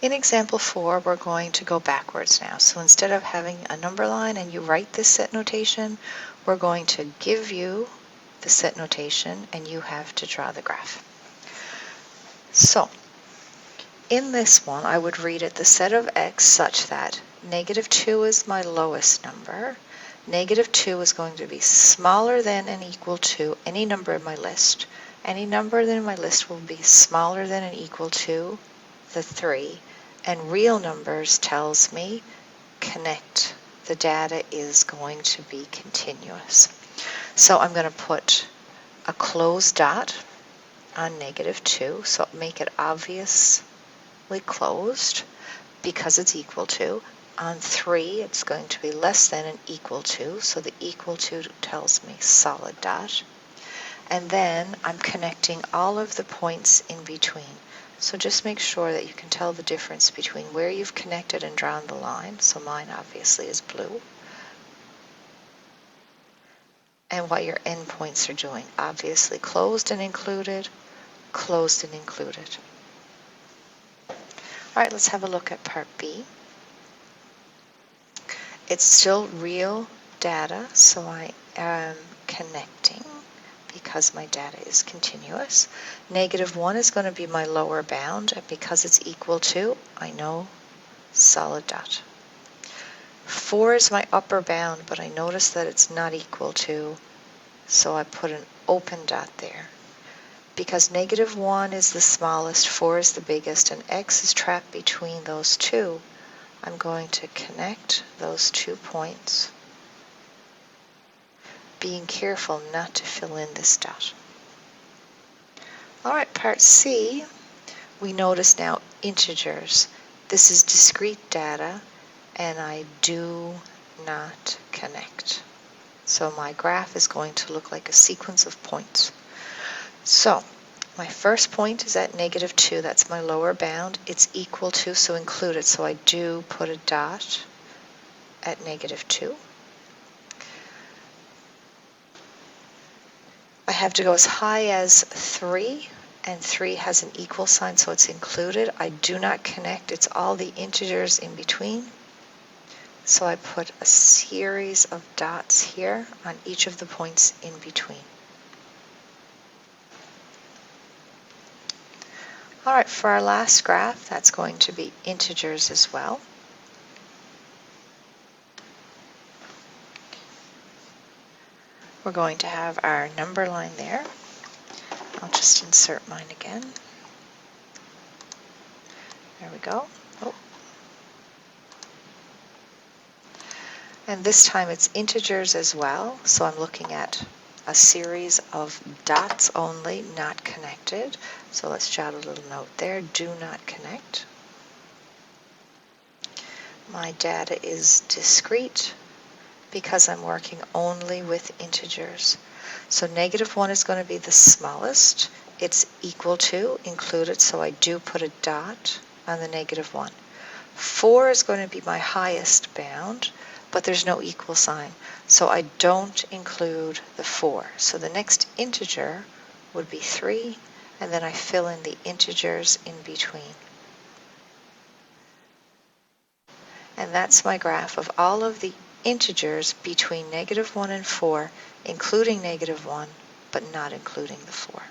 In example 4, we're going to go backwards now. So instead of having a number line and you write this set notation, we're going to give you the set notation and you have to draw the graph. So in this one, I would read it the set of x such that -2 is my lowest number. -2 is going to be smaller than and equal to any number in my list. Any number in my list will be smaller than and equal to the 3. And real numbers tells me connect. The data is going to be continuous. So I'm going to put a closed dot on -2, so make it obviously closed because it's equal to. On 3, it's going to be less than and equal to, so the equal to tells me solid dot. And then I'm connecting all of the points in between. So just make sure that you can tell the difference between where you've connected and drawn the line. So mine obviously is blue. And what your endpoints are doing. Obviously closed and included, closed and included. All right, let's have a look at part B. It's still real data, so I am connecting because my data is continuous. -1 is going to be my lower bound, and because it's equal to, I know solid dot. 4 is my upper bound, but I notice that it's not equal to, so I put an open dot there. Because -1 is the smallest, 4 is the biggest, and x is trapped between those two, I'm going to connect those 2 points, being careful not to fill in this dot. All right, part C, we notice now integers. This is discrete data, and I do not connect. So my graph is going to look like a sequence of points. So my first point is at -2, that's my lower bound. It's equal to, so included, so I do put a dot at -2. I have to go as high as 3, and 3 has an equal sign, so it's included. I do not connect, it's all the integers in between. So I put a series of dots here on each of the points in between. All right, for our last graph, that's going to be integers as well. We're going to have our number line there. I'll just insert mine again. There we go. Oh. And this time it's integers as well, so I'm looking at a series of dots only, not connected. So let's jot a little note there, do not connect. My data is discrete because I'm working only with integers. So -1 is going to be the smallest. It's equal to, included, so I do put a dot on the -1. 4 is going to be my highest bound, but there's no equal sign, so I don't include the 4. So the next integer would be 3, and then I fill in the integers in between. And that's my graph of all of the integers between -1 and 4, including -1, but not including the 4.